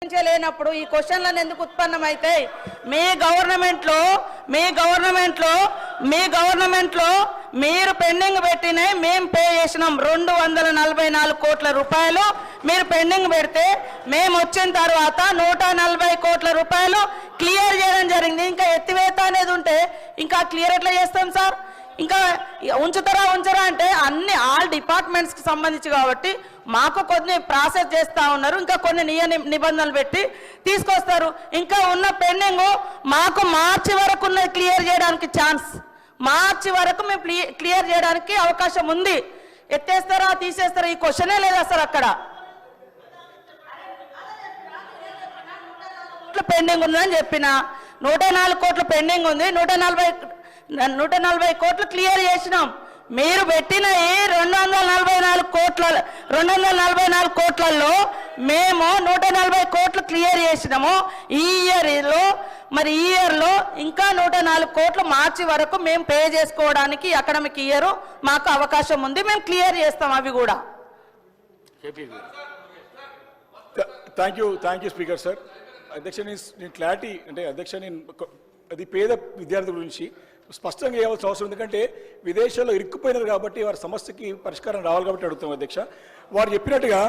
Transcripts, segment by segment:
నుంచే లేనప్పుడు ఈ క్వశ్చన్లను ఎందుకు ఉత్పన్నమైతాయి? మీ గవర్నమెంట్లో మీరు పెండింగ్ పెట్టినాయి మేము పే చేసినాం 244 కోట్ల రూపాయలు మీరు పెండింగ్ పెడితే మేము వచ్చిన తర్వాత 140 కోట్ల రూపాయలు క్లియర్ చేయడం జరిగింది. ఇంకా ఎత్తివేత అనేది ఉంటే ఇంకా క్లియర్ ఎట్లా చేస్తాం సార్? ఇంకా ఉంచరా అంటే అన్ని ఆల్ డిపార్ట్మెంట్స్కి సంబంధించి కాబట్టి మాకు కొన్ని ప్రాసెస్ చేస్తూ ఉన్నారు, ఇంకా కొన్ని నిబంధనలు పెట్టి తీసుకొస్తారు. ఇంకా ఉన్న పెండింగ్ మాకు మార్చి వరకు ఉన్నది క్లియర్ చేయడానికి ఛాన్స్, మార్చి వరకు మేము క్లియర్ చేయడానికి అవకాశం ఉంది. ఎత్తేస్తారా తీసేస్తారా ఈ క్వశ్చనే లేదా సార్? అక్కడ పెండింగ్ ఉందని చెప్పిన 104 కోట్లు పెండింగ్ ఉంది, 140 కోట్లు క్లియర్ చేసినాం. మీరు పెట్టిన ఈ 244 కోట్లలో మేము 140 కోట్లు క్లియర్ చేసినాము. ఈ ఇయర్లో ఇంకా 104 కోట్లు మార్చి వరకు మేము పే చేసుకోవడానికి అకాడమిక్ ఇయర్ మాకు అవకాశం ఉంది, మేము క్లియర్ చేస్తాం అవి కూడా. Thank you speaker sir. అధ్యక్ష నేను క్లారిటీ అంటే అధ్యక్ష నేను అది పేద విద్యార్థుల గురించి స్పష్టంగా వేయవలసిన అవసరం, ఎందుకంటే విదేశాల్లో ఇరుక్కుపోయినారు కాబట్టి వారి సమస్యకి పరిష్కారం రావాలి కాబట్టి అడుగుతాం అధ్యక్ష. వారు చెప్పినట్టుగా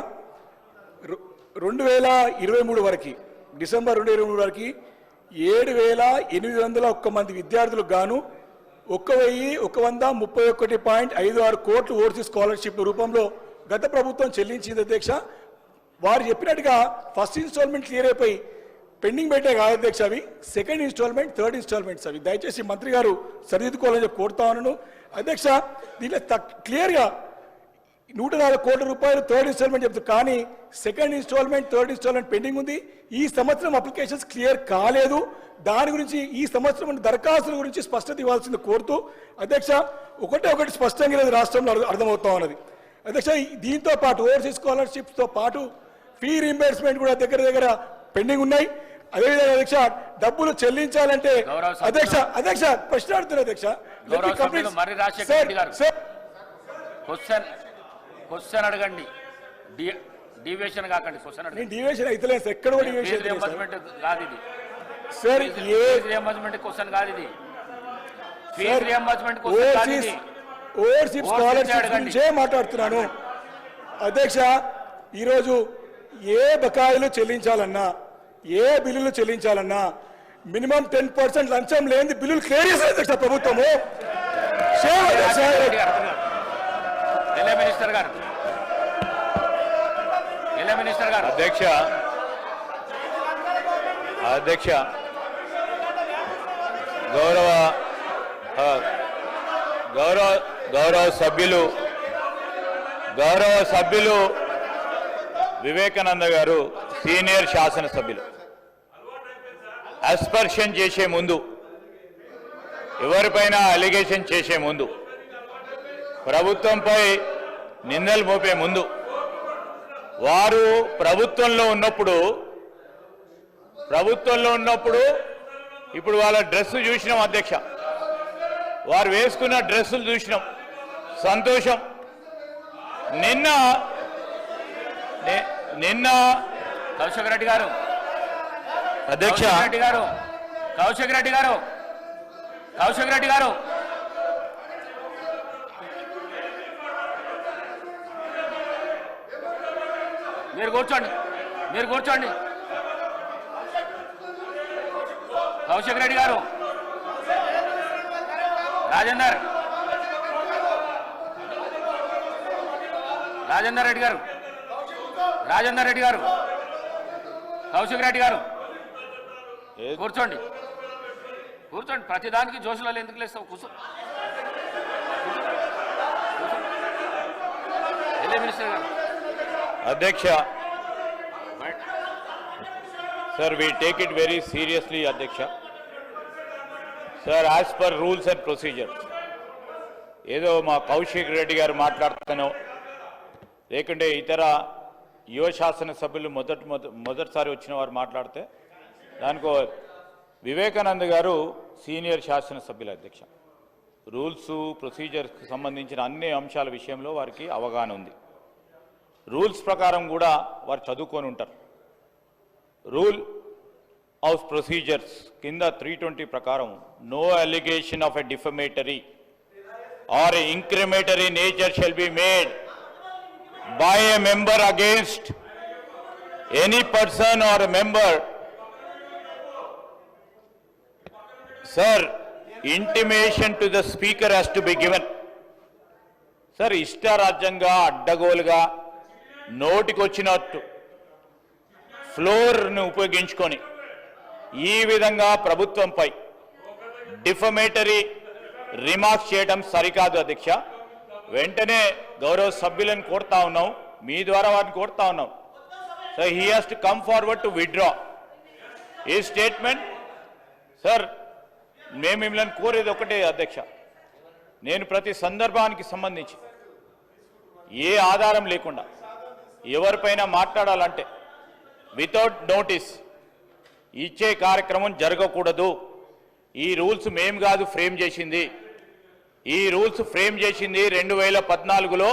2023 వరకు డిసెంబర్ 2023 వరకు 7,801 మంది విద్యార్థులకు గాను 1,131.56 కోట్లు ఓవర్సీస్ స్కాలర్షిప్ రూపంలో గత ప్రభుత్వం చెల్లించింది అధ్యక్ష. వారు చెప్పినట్టుగా ఫస్ట్ ఇన్స్టాల్మెంట్ క్లియర్ అయిపోయి పెండింగ్ పెట్టే కాదు అధ్యక్ష, అవి సెకండ్ ఇన్స్టాల్మెంట్, థర్డ్ ఇన్స్టాల్మెంట్స్ అవి. దయచేసి మంత్రి గారు సరిదిద్దుకోవాలని చెప్పి కోరుతా ఉన్నాను అధ్యక్ష. దీంట్లో క్లియర్గా 104 కోట్ల రూపాయలు థర్డ్ ఇన్స్టాల్మెంట్ చెప్తారు, కానీ second installment, third installment pending ఉంది. ఈ సంవత్సరం అప్లికేషన్స్ క్లియర్ కాలేదు. దాని గురించి ఈ సంవత్సరం దరఖాస్తుల గురించి స్పష్టత ఇవ్వాల్సింది కోరుతూ అధ్యక్ష, ఒకటి స్పష్టంగా లేదు రాష్ట్రంలో అర్థమవుతా ఉన్నది అధ్యక్ష. దీంతో పాటు ఓవర్సీస్ స్కాలర్షిప్స్తో పాటు ఫీ రీంబర్స్మెంట్ కూడా దగ్గర పెండింగ్ ఉన్నాయి. అదేవిధంగా అధ్యక్ష డబ్బులు చెల్లించాలంటే అధ్యక్ష ప్రశ్న అడుగుతున్నారు అధ్యక్ష. క్వశ్చన్ అడగండి, డివియేషన్ కాకండి. నేను డివియేషన్ అయితే సార్, ఎక్కడ కూడా డివియేషన్ కాదు ఇది సార్. రియంబర్స్మెంట్ క్వశ్చన్ కాదు ఇది, ఫీజు రియంబర్స్మెంట్ క్వశ్చన్ కాదు ఇది. ఓవర్సీస్ స్కాలర్షిప్ గురించే మాట్లాడుతున్నాను అధ్యక్ష. ఈరోజు ఏ బకాయిలు చెల్లించాలన్నా, ఏ బిల్లులు చెల్లించాలన్నా మినిమం 10% లంచం లేని బిల్లులు క్లియర్ చేశారు అధ్యక్ష ప్రభుత్వము. మినిస్టర్ గారు అధ్యక్ష గౌరవ సభ్యులు వివేకానంద గారు సీనియర్ శాసనసభ్యులు అస్పర్షన్ చేసే ముందు, ఎవరిపైన అలిగేషన్ చేసే ముందు, ప్రభుత్వంపై నిందలు మోపే ముందు, వారు ప్రభుత్వంలో ఉన్నప్పుడు ఇప్పుడు వాళ్ళ డ్రెస్సు చూసినాం అధ్యక్ష, వారు వేసుకున్న డ్రెస్సులు చూసినాం, సంతోషం. నిన్న కౌశిక్ రెడ్డి గారు అధ్యక్ష కౌశిక్ రెడ్డి గారు మీరు కూర్చోండి. కౌశిక్ రెడ్డి గారు, రాజేందర్ రెడ్డి గారు, కౌశిక్ రెడ్డి గారు కూర్చోండి. ప్రతిదానికి జోషులలో ఎందుకు లేస్తావు? కూర్చో. మినిస్టర్ గారు. అధ్యక్ష sir, we take it very seriously అధ్యక్ష. Sir, as per rules and procedures, ఏదో మా కౌశిక్ రెడ్డి గారు మాట్లాడుతానో లేకుంటే ఇతర యువ శాసనసభ్యులు మొదటిసారి వచ్చిన వారు మాట్లాడితే దానికో వివేకానంద గారు సీనియర్ శాసనసభ్యులు అధ్యక్ష. రూల్స్ ప్రొసీజర్స్కి సంబంధించిన అన్ని అంశాల విషయంలో వారికి అవగాహన ఉంది. రూల్స్ ప్రకారం కూడా వారు చదువుకొని ఉంటారు. రూల్ హౌస్ ప్రొసీజర్స్ కింద 320 ప్రకారం no allegation of a defamatory or incriminatory nature shall be made by a member against any person or member. Sir, intimation to the speaker has to be given. Sir, ఇష్టారాజ్యంగా అడ్డగోలుగా నోటికొచ్చినట్టు ఫ్లోర్ను ఉపయోగించుకొని ఈ విధంగా ప్రభుత్వంపై defamatory remarks చేయడం సరికాదు అధ్యక్ష. వెంటనే గౌరవ సభ్యులను కోరుతా ఉన్నాం, మీ ద్వారా వారిని కోరుతా ఉన్నాం. So he has to come forward to withdraw ఈ స్టేట్మెంట్. సార్, మేము మిమ్మల్ని కోరేది ఒకటే అధ్యక్ష, నేను ప్రతి సందర్భానికి సంబంధించి ఏ ఆధారం లేకుండా ఎవరిపైన మాట్లాడాలంటే వితౌట్ నోటీస్ ఇచ్చే కార్యక్రమం జరగకూడదు. ఈ రూల్స్ మేము కాదు ఫ్రేమ్ చేసింది, ఈ రూల్స్ ఫ్రేమ్ చేసింది 2014లో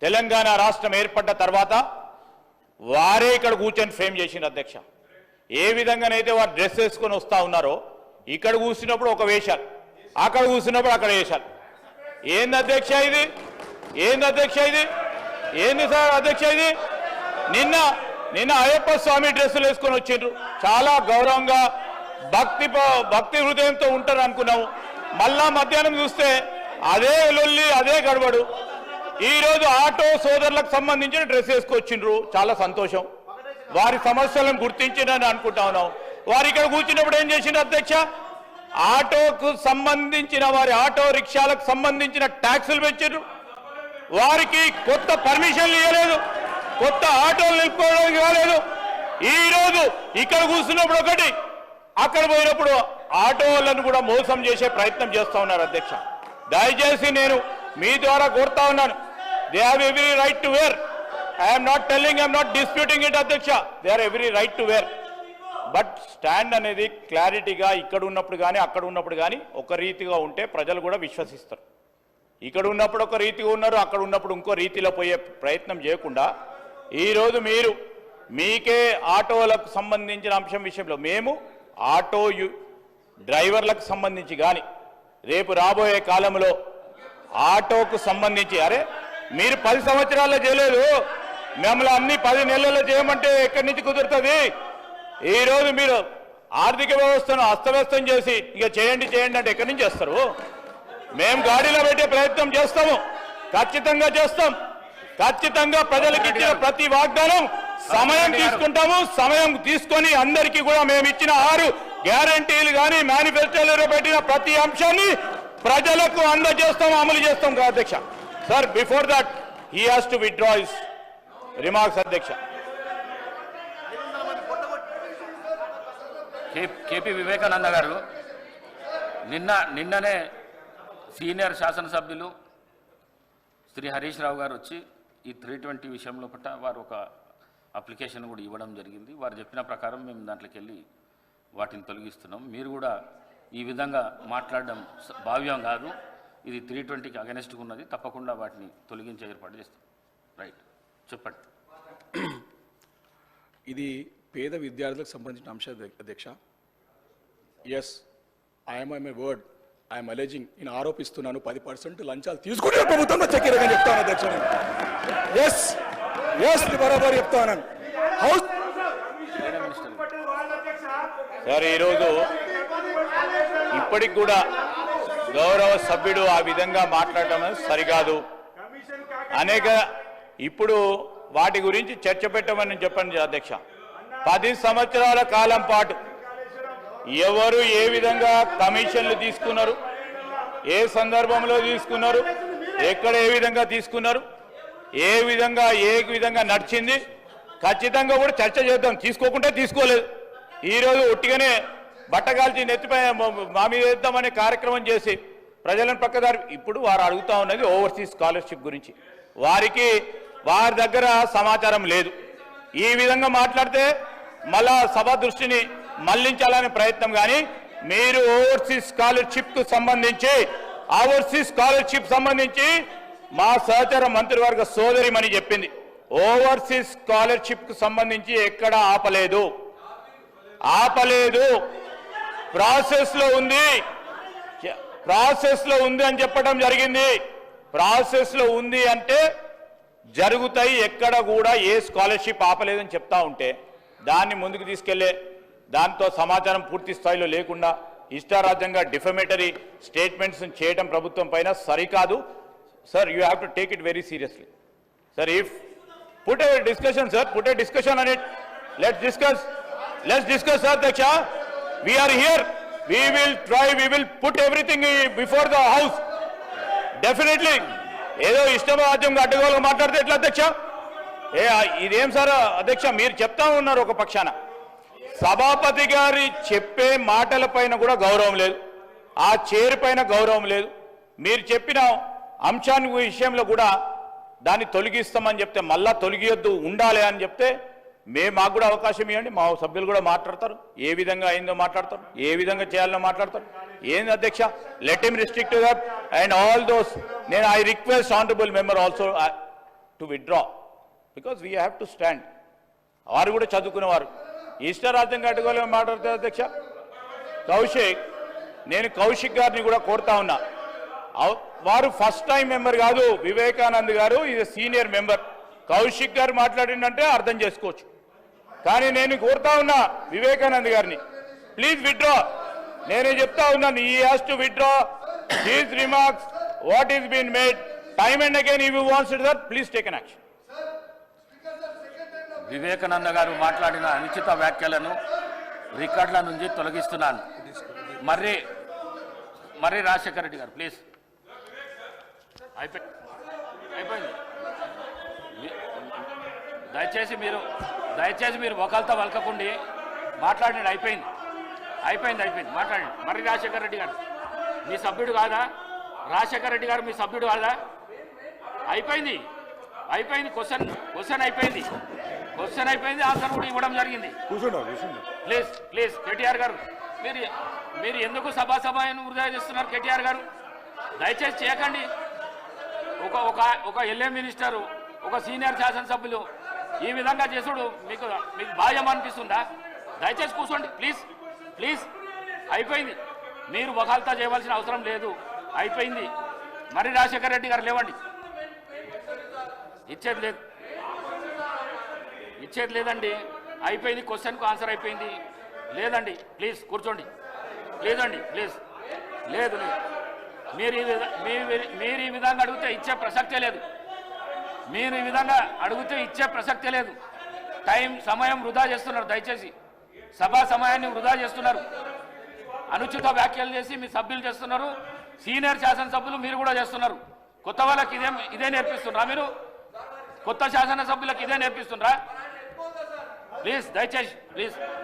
తెలంగాణ రాష్ట్రం ఏర్పడ్డ తర్వాత వారే ఇక్కడ కూర్చొని ఫ్రేమ్ చేసింది అధ్యక్ష. ఏ విధంగానైతే వారు డ్రెస్ వేసుకొని వస్తూ ఉన్నారో ఇక్కడ కూర్చున్నప్పుడు ఒక వేషాలు, అక్కడ కూర్చున్నప్పుడు అక్కడ వేషాలు. ఏంది అధ్యక్ష ఇది? ఏంది అధ్యక్ష ఇది? ఏంది సార్ అధ్యక్ష ఇది? నిన్న అయ్యప్ప స్వామి డ్రెస్సులు వేసుకొని వచ్చిండ్రు, చాలా గౌరవంగా భక్తి హృదయంతో ఉంటారు అనుకున్నాము. మళ్ళా మధ్యాహ్నం చూస్తే అదే లొల్లి, అదే గడబడు. ఈరోజు ఆటో సోదరులకు సంబంధించిన డ్రెస్ వేసుకొచ్చిండ్రు, చాలా సంతోషం. వారి సమస్యలను గుర్తించిందని అనుకుంటా ఉన్నాం. వారు ఇక్కడ కూర్చున్నప్పుడు ఏం చేసిండ్రు అధ్యక్ష? ఆటోకు సంబంధించిన వారి ఆటో రిక్షాలకు సంబంధించిన ట్యాక్సులు పెంచారు, వారికి కొత్త పర్మిషన్లు ఇవ్వలేదు, కొత్త ఆటోలు నిలుపుకోవడానికి కాలేదు. ఈరోజు ఇక్కడ కూర్చున్నప్పుడు ఒకటి, అక్కడ పోయినప్పుడు ఆటోలను కూడా మోసం చేసే ప్రయత్నం చేస్తూ ఉన్నారు అధ్యక్ష. దయచేసి నేను మీ ద్వారా కోరుతా ఉన్నాను, they have every right to wear. I'm not telling, I'm not disputing it అధ్యక్ష, they are every right to wear. But stand అనేది క్లారిటీగా ఇక్కడ ఉన్నప్పుడు కానీ అక్కడ ఉన్నప్పుడు కానీ ఒక రీతిగా ఉంటే ప్రజలు కూడా విశ్వసిస్తారు. ఇక్కడ ఉన్నప్పుడు ఒక రీతిగా ఉన్నారు, అక్కడ ఉన్నప్పుడు ఇంకో రీతిలో పోయే ప్రయత్నం చేయకుండా ఈరోజు మీరు మీకే ఆటోలకు సంబంధించిన అంశం విషయంలో మేము ఆటో డ్రైవర్లకు సంబంధించి కానీ రేపు రాబోయే కాలంలో ఆటోకు సంబంధించి, అరే మీరు 10 సంవత్సరాల్లో చేయలేదు, మిమ్మల్ని అన్ని 10 నెలల్లో చేయమంటే ఎక్కడి నుంచి కుదురుతుంది? ఈరోజు మీరు ఆర్థిక వ్యవస్థను అస్తవ్యస్తం చేసి ఇక చేయండి అంటే ఎక్కడి నుంచి చేస్తారు? మేము గాడిలో పెట్టే ప్రయత్నం చేస్తాము, ఖచ్చితంగా చేస్తాం. ఖచ్చితంగా ప్రజలకు ఇచ్చిన ప్రతి వాగ్దానం సమయం తీసుకుంటాము. సమయం తీసుకొని అందరికీ కూడా మేము ఇచ్చిన 6 గ్యారంటీలు కానీ మేనిఫెస్టోలో పెట్టిన ప్రతి అంశాన్ని ప్రజలకు అందజేస్తాం, అమలు చేస్తాం అధ్యక్ష. Sir, before that he has to withdraw his remarks అధ్యక్ష. కేపీ వివేకానంద గారు నిన్ననే సీనియర్ శాసనసభ్యులు శ్రీ హరీష్ రావు గారు వచ్చి ఈ 320 విషయంలో పట్ల వారు ఒక అప్లికేషన్ కూడా ఇవ్వడం జరిగింది. వారు చెప్పిన ప్రకారం మేము దాంట్లోకి వెళ్ళి వాటిని తొలగిస్తున్నాం. మీరు కూడా ఈ విధంగా మాట్లాడడం భావ్యం కాదు, ఇది 320కి అగెనెస్ట్గా ఉన్నది, తప్పకుండా వాటిని తొలగించే ఏర్పాటు చేస్తాం. రైట్, చెప్పండి. ఇది పేద విద్యార్థులకు సంబంధించిన అంశం అధ్యక్ష. Yes, I'm my word, I'm alleging, నేను ఆరోపిస్తున్నాను 10% లంచాలు తీసుకునే ప్రభుత్వంలో చక్కెరగా చెప్తాను అధ్యక్ష. ఎస్ బరాబర్ చెప్తాను. హౌస్ సార్, ఈరోజు ఇప్పటికి కూడా గౌరవ సభ్యుడు ఆ విధంగా మాట్లాడటం సరికాదు. ఇప్పుడు వాటి గురించి చర్చ పెట్టమని చెప్పండి అధ్యక్ష. 10 సంవత్సరాల కాలం పాటు ఎవరు ఏ విధంగా కమిషన్లు తీసుకున్నారు, ఏ సందర్భంలో తీసుకున్నారు, ఎక్కడ ఏ విధంగా తీసుకున్నారు, ఏ విధంగా నడిచింది, ఖచ్చితంగా కూడా చర్చ చేద్దాం. తీసుకోకుంటే తీసుకోలేదు. ఈరోజు ఒట్టిగానే బట్టగాల్చి నెత్తిపై మా మీద వేద్దామనే కార్యక్రమం చేసి ప్రజలను పక్కదారి. ఇప్పుడు వారు అడుగుతా ఉన్నది ఓవర్సీస్ స్కాలర్షిప్ గురించి. వారి దగ్గర సమాచారం లేదు. ఈ విధంగా మాట్లాడితే మళ్ళా సభ దృష్టిని మళ్లించాలనే ప్రయత్నం. కానీ మీరు ఓవర్సీస్ స్కాలర్షిప్ సంబంధించి మా సహచర మంత్రివర్గ సోదరిమని చెప్పింది, ఓవర్సీస్ స్కాలర్షిప్ కు సంబంధించి ఎక్కడ ఆపలేదు. ప్రాసెస్ లో ఉంది అని చెప్పడం జరిగింది. ప్రాసెస్ లో ఉంది అంటే జరుగుతాయి. ఎక్కడ కూడా ఏ స్కాలర్షిప్ ఆపలేదని చెప్తా ఉంటే దాన్ని ముందుకు తీసుకెళ్లే దాంతో సమాచారం పూర్తి స్థాయిలో లేకుండా ఇష్టారాజ్యంగా డిఫమేటరీ స్టేట్మెంట్స్ చేయడం ప్రభుత్వం పైన సరికాదు. Sir, you have to take it very seriously. Sir, if put a discussion, sir, put a discussion on it. Let's discuss, sir, Daksha. We are here. We will put everything before the house. Definitely. ఏదో ఇష్టరాజ్యంగా అడ్డగోలుగా మాట్లాడితే ఎట్లా అధ్యక్ష? ఇదేం sir అధ్యక్ష, మీరు చెప్తా ఉన్నారు ఒక పక్షాన. సభాపతి గారి చెప్పే మాటల పైన కూడా గౌరవం లేదు, ఆ చైర్ పైన గౌరవం లేదు. మీరు చెప్పిన అంశాన్ని విషయంలో కూడా దాన్ని తొలగిస్తామని చెప్తే మళ్ళా తొలగియొద్దు, ఉండాలి అని చెప్తే మాకు కూడా అవకాశం ఇవ్వండి. మా సభ్యులు కూడా మాట్లాడతారు, ఏ విధంగా అయిందో మాట్లాడతారు, ఏ విధంగా చేయాలో మాట్లాడతారు. ఏంది అధ్యక్ష, let him restrict that and all those. నేను I request honourable member also to withdraw because we have to stand. వారు కూడా చదువుకునేవారు. ఇష్టరాజ్యంగా అడ్డుకోలేమని మాట్లాడితే అధ్యక్ష నేను కౌశిక్ గారిని కూడా కోరుతా ఉన్నా. వారు ఫస్ట్ టైం మెంబర్ కాదు, వివేకానంద్ గారు ఇది సీనియర్ మెంబర్. కౌశిక్ గారు మాట్లాడిందంటే అర్థం చేసుకోవచ్చు. కానీ నేను కోరుతా ఉన్నా వివేకానంద్ గారిని, ప్లీజ్ విత్డ్రా. నేనే చెప్తా ఉన్నాను, he has to withdraw his remarks what is been made time and again. If you wants that please take an action. Vivekananda గారు మాట్లాడిన అనుచిత వ్యాఖ్యలను రికార్డుల నుంచి తొలగిస్తున్నాను. మర్రి రాజశేఖర రెడ్డి గారు ప్లీజ్. అయిపోయింది. దయచేసి మీరు ఒకళ్ళతో వలకకుండి మాట్లాడండి. అయిపోయింది మాట్లాడండి. మర్రి రాజశేఖర రెడ్డి గారు మీ సభ్యుడు కాదా? రాజశేఖర రెడ్డి గారు మీ సభ్యుడు కాదా? అయిపోయింది. క్వశ్చన్ అయిపోయింది. ఆన్సర్ కూడా ఇవ్వడం జరిగింది. ప్లీజ్ కేటీఆర్ గారు, మీరు ఎందుకు సభాసభను వృధా చేస్తున్నారు? కేటీఆర్ గారు దయచేసి చేయకండి. ఒక ఎల్ఏ మినిస్టరు, ఒక సీనియర్ శాసనసభ్యులు ఈ విధంగా చేసుడు మీకు భావ్యం అనిపిస్తుందా? దయచేసి కూర్చోండి ప్లీజ్. అయిపోయింది. మీరు వకాల్తా చేయవలసిన అవసరం లేదు. అయిపోయింది. మరి రాజశేఖర రెడ్డి గారు లేవండి. ఇచ్చేది లేదండి. అయిపోయింది. క్వశ్చన్కు ఆన్సర్ అయిపోయింది. లేదండి, ప్లీజ్ కూర్చోండి. ప్లీజ్ లేదు. మీరు ఈ విధంగా అడిగితే ఇచ్చే ప్రసక్తే లేదు. సమయం వృధా చేస్తున్నారు. దయచేసి సభా సమయాన్ని వృధా చేస్తున్నారు. అనుచిత వ్యాఖ్యలు చేసి మీ సభ్యులు చేస్తున్నారు. సీనియర్ శాసనసభ్యులు మీరు కూడా చేస్తున్నారు. కొత్త వాళ్ళకి ఇదే నేర్పిస్తున్నారా? మీరు కొత్త శాసనసభ్యులకు ఇదే నేర్పిస్తున్నారా? ప్లీజ్.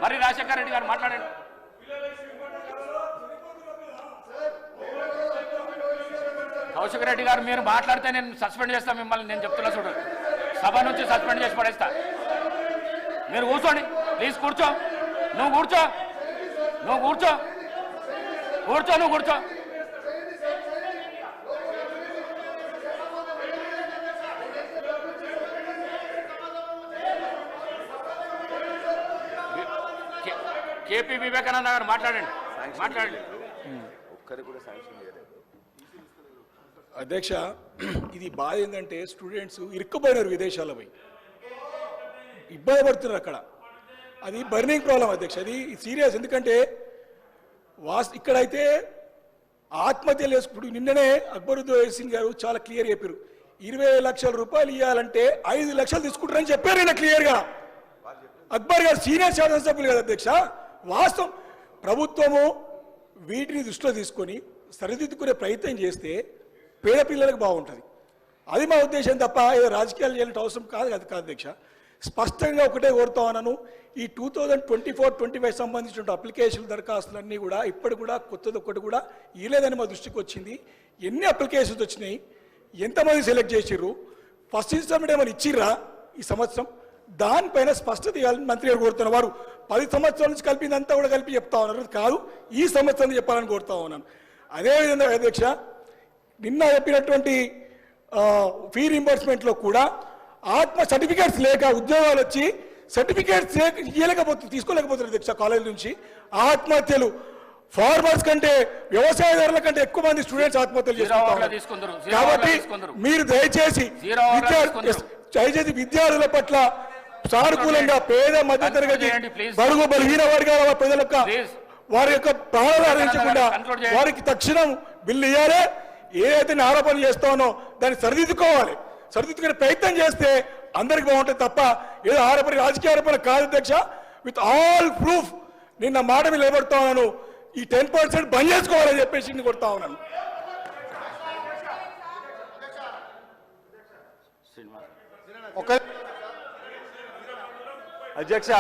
మరి రాజశేఖర రెడ్డి గారు మాట్లాడండి. కౌశిక్ రెడ్డి గారు మీరు మాట్లాడితే నేను సస్పెండ్ చేస్తా మిమ్మల్ని. నేను చెప్తున్నా చూడు, సభ నుంచి సస్పెండ్ చేసి పడేస్తా. మీరు కూర్చోండి ప్లీజ్. నువ్వు కూర్చో. కేపీ వివేకానంద గారు మాట్లాడండి. అధ్యక్ష, ఇది బాధ ఏంటంటే స్టూడెంట్స్ ఇరుక్కుపోయినారు, విదేశాల్లో పోయి ఇబ్బంది పడుతున్నారు అక్కడ. అది బర్నింగ్ ప్రాబ్లం అధ్యక్ష, అది సీరియస్. ఎందుకంటే ఇక్కడైతే ఆత్మహత్యలు చేసుకుంటూ నిన్ననే అక్బరుద్దీన్ గారు చాలా క్లియర్ చెప్పారు. 20 లక్షల రూపాయలు ఇవ్వాలంటే 5 లక్షలు తీసుకుంటారని చెప్పారు నిన్న క్లియర్గా. అక్బర్ గారు సీనియర్ శాసనసభ్యులు కదా అధ్యక్ష. వాస్తవం ప్రభుత్వము వీటిని దృష్టిలో తీసుకొని సరిదిద్దుకునే ప్రయత్నం చేస్తే పేద పిల్లలకు బాగుంటుంది. అది మా ఉద్దేశం తప్ప ఏదో రాజకీయాలు చేయాలంటే అవసరం కాదు అధ్యక్ష. స్పష్టంగా ఒకటే కోరుతా ఉన్నాను, ఈ 2024-25 సంబంధించిన అప్లికేషన్ దరఖాస్తులన్నీ కూడా ఇప్పటి కూడా కొత్తది ఒకటి కూడా ఇవ్వలేదని మా దృష్టికి వచ్చింది. ఎన్ని అప్లికేషన్స్ వచ్చినాయి, ఎంతమంది సెలెక్ట్ చేసిర్రు, ఫస్ట్ ఇన్స్టాల్మెంట్ ఏమైనా ఇచ్చిర్రా ఈ సంవత్సరం, దానిపైన స్పష్టత ఇవ్వాలని మంత్రి గారు కోరుతున్నారు. వారు 10 సంవత్సరాల నుంచి కలిపిందంతా కూడా కలిపి చెప్తా ఉన్నారు, కాదు ఈ సంవత్సరం చెప్పాలని కోరుతా ఉన్నాను. అదేవిధంగా అధ్యక్ష, నిన్న చెప్పినటువంటి ఫీ రీంబర్స్మెంట్లో కూడా ఆత్మ సర్టిఫికేట్స్ లేక ఉద్యోగాలు వచ్చి సర్టిఫికేట్స్ తీసుకోలేకపోతున్నారు అధ్యక్ష కాలేజ్ నుంచి. ఆత్మహత్యలు ఫార్మర్స్ కంటే వ్యవసాయదారుల కంటే ఎక్కువ మంది స్టూడెంట్స్ ఆత్మహత్యలు చేసుకుంటారు. కాబట్టి మీరు దయచేసి విద్యార్థుల పట్ల సానుకూలంగా పేద మధ్యతరగతి బడుగు బలహీన వర్గాల ప్రజల వారి యొక్క ప్రాణాలు హరించకుండా వారికి తక్షణం బిల్లు ఇవ్వాలి. ఏదైతే ఆరోపణ చేస్తానో దాన్ని సరిదిద్దుకోవాలి. సరిదిద్దుకునే ప్రయత్నం చేస్తే అందరికి బాగుంటుంది తప్ప ఏదో ఆరోపణ రాజకీయ ఆరోపణ కాదు అధ్యక్ష. విత్ ఆల్ ప్రూఫ్ నిన్న మాట మీద నిలబడతా ఉన్నాను. ఈ 10% బంద్ చేసుకోవాలని చెప్పేసి కొడతా ఉన్నాను. అధ్యక్ష,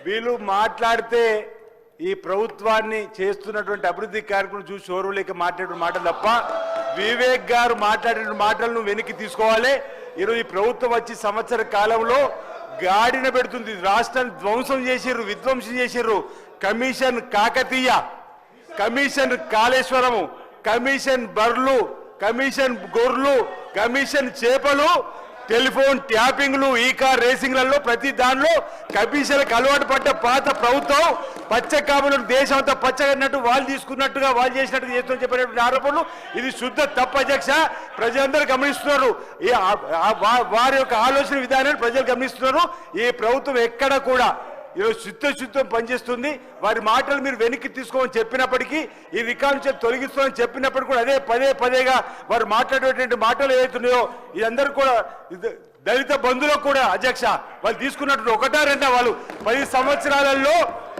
వీళ్ళు మాట్లాడితే ఈ ప్రభుత్వాన్ని చేస్తున్నటువంటి అభివృద్ధి కార్యక్రమం చూసి ఓర్వలేక మాట్లాడిన మాటలు తప్ప వివేక్ గారు మాట్లాడిన మాటలను వెనక్కి తీసుకోవాలి. ఈరోజు ఈ ప్రభుత్వం వచ్చి సంవత్సర కాలంలో గాడిన పెడుతుంది. రాష్ట్రాన్ని ధ్వంసం చేసిర్రు, విధ్వంసం చేసిర్రు. Commission Kakatiya, commission Kaleshwaram, commission బర్లు, కమిషన్ గొర్రెలు, కమిషన్ చేపలు, టెలిఫోన్ ట్యాపింగ్లు, ఈ కార్ రేసింగ్లలో ప్రతి దానిలో కమిషన్లకు అలవాటు పడ్డ పాత ప్రభుత్వం పచ్చ కాపులను దేశం అంతా పచ్చగన్నట్టు వాళ్ళు తీసుకున్నట్టుగా వాళ్ళు చేసినట్టుగా చేస్తున్న చెప్పినటువంటి ఆరోపణలు ఇది శుద్ధ తప్పు అధ్యక్ష. ప్రజలందరూ గమనిస్తున్నారు. వారి యొక్క ఆలోచన విధానాన్ని ప్రజలు గమనిస్తున్నారు. ఈ ప్రభుత్వం ఎక్కడ కూడా ఈరోజు చిత్తశుద్ధం పనిచేస్తుంది. వారి మాటలు మీరు వెనక్కి తీసుకోమని చెప్పినప్పటికీ ఈ రికార్డు నుంచి తొలగిస్తామని చెప్పినప్పటికీ కూడా అదే పదేగా వారు మాట్లాడేటువంటి మాటలు ఏవైతున్నాయో ఇదందరూ కూడా దళిత బంధువులకు కూడా అధ్యక్ష వాళ్ళు తీసుకున్నట్టు ఒకటా రెండా వాళ్ళు 10 సంవత్సరాలలో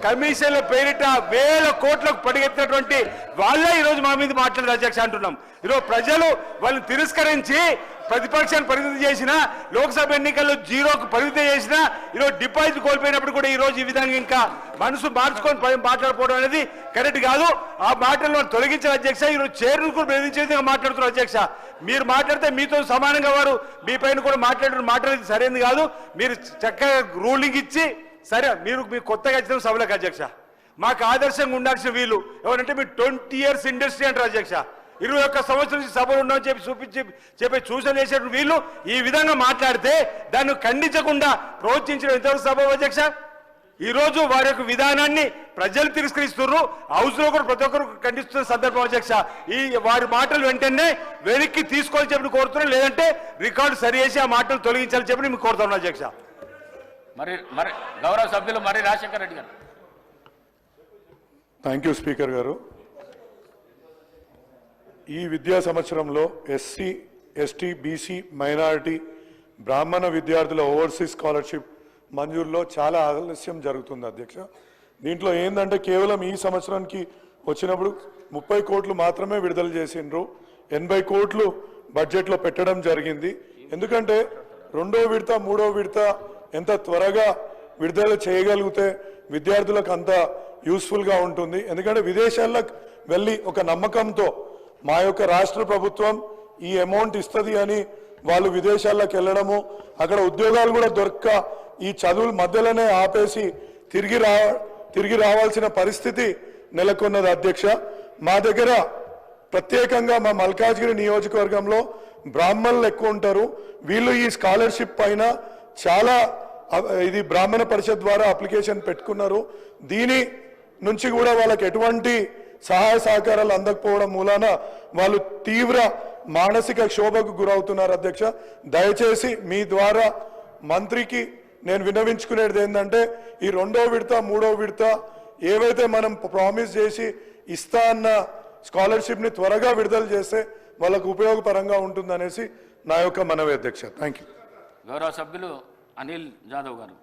కమిషన్ల పేరిట వేల కోట్లకు పడిగెత్తినటువంటి వాళ్ళే ఈరోజు మా మీద మాట్లాడారు అధ్యక్ష అంటున్నాం. ఈరోజు ప్రజలు వాళ్ళని తిరస్కరించి ప్రతిపక్షాన్ని పరిమితి చేసిన, లోక్సభ ఎన్నికల్లో 0కు పరిమితి చేసిన, ఈరోజు డిపాజిట్ కోల్పోయినప్పుడు కూడా ఈరోజు ఈ విధంగా ఇంకా మనసు మార్చుకొని మాట్లాడుకోవడం అనేది కరెక్ట్ కాదు. ఆ మాటలను తొలగించిన అధ్యక్ష ఈరోజు చైర్ను కూడా బెదిరించే విధంగా మాట్లాడుతున్నారు అధ్యక్ష. మీరు మాట్లాడితే మీతో సమానంగా వారు మీ పైన కూడా మాట్లాడేది సరైనది కాదు. మీరు చక్కగా రూలింగ్ ఇచ్చి సరే మీరు కొత్తగా వచ్చిన సభలకు అధ్యక్ష మాకు ఆదర్శంగా ఉండాల్సిన వీళ్ళు ఎవరంటే మీరు 20 years ఇండస్ట్రీ అంటారు అధ్యక్ష. 21 సంవత్సరం నుంచి సభలు ఉన్నామని చెప్పి సూచన చేసేటువంటి వీళ్ళు ఈ విధంగా మాట్లాడితే దాన్ని ఖండించకుండా ప్రోత్సహించడం ఎంతవరకు సభ అధ్యక్ష? ఈ రోజు వారి యొక్క విధానాన్ని ప్రజలు తిరస్కరిస్తున్నారు. హౌస్ లో కూడా ప్రతి ఒక్కరు ఖండిస్తున్న సందర్భం అధ్యక్ష. ఈ వారి మాటలు వెంటనే వెనక్కి తీసుకోవాలని చెప్పి కోరుతున్నాం. లేదంటే రికార్డు సరి చేసి ఆ మాటలు తొలగించాలని చెప్పి మీకు కోరుతున్నాను అధ్యక్ష. మరి గౌరవ సభ్యులు మరి రాజశేఖర్ రెడ్డి గారు. థ్యాంక్ యూ స్పీకర్ గారు. ఈ విద్యా సంవత్సరంలో ఎస్సీ, ఎస్టీ, బీసీ, మైనారిటీ, బ్రాహ్మణ విద్యార్థుల ఓవర్సీస్ స్కాలర్షిప్ మంజూరులో చాలా ఆలస్యం జరుగుతుంది అధ్యక్ష. దీంట్లో ఏంటంటే కేవలం ఈ సంవత్సరానికి వచ్చినప్పుడు 30 కోట్లు మాత్రమే విడుదల చేసిండ్రు. 80 కోట్లు బడ్జెట్లో పెట్టడం జరిగింది. ఎందుకంటే 2వ విడత 3వ విడత ఎంత త్వరగా విడుదల చేయగలిగితే విద్యార్థులకు అంత యూస్ఫుల్గా ఉంటుంది. ఎందుకంటే విదేశాలకు వెళ్ళి ఒక నమ్మకంతో మా యొక్క రాష్ట్ర ప్రభుత్వం ఈ అమౌంట్ ఇస్తుంది అని వాళ్ళు విదేశాలకు వెళ్ళడము, అక్కడ ఉద్యోగాలు కూడా దొరక్క ఈ చదువుల మధ్యలోనే ఆపేసి తిరిగి రావాల్సిన పరిస్థితి నెలకొన్నది అధ్యక్ష. మా దగ్గర ప్రత్యేకంగా మా మల్కాజ్గిరి నియోజకవర్గంలో బ్రాహ్మణులు ఎక్కువ ఉంటారు. వీళ్ళు ఈ స్కాలర్షిప్ పైన చాలా ఇది బ్రాహ్మణ పరిషత్ ద్వారా అప్లికేషన్ పెట్టుకున్నారు. దీని నుంచి కూడా వాళ్ళకి ఎటువంటి సహాయ సహకారాలు అందకపోవడం మూలాన వాళ్ళు తీవ్ర మానసిక క్షోభకు గురవుతున్నారు అధ్యక్ష. దయచేసి మీ ద్వారా మంత్రికి నేను విన్నవించుకునేది ఏంటంటే ఈ 2వ విడత 3వ విడత ఏవైతే మనం ప్రామిస్ చేసి ఇస్తా అన్న స్కాలర్షిప్ని త్వరగా విడుదల చేస్తే వాళ్ళకు ఉపయోగపరంగా ఉంటుందనేసి నా యొక్క మనవి అధ్యక్ష. Thank you. గౌరవ సభ్యులు అనిల్ జాదవ్ గారు.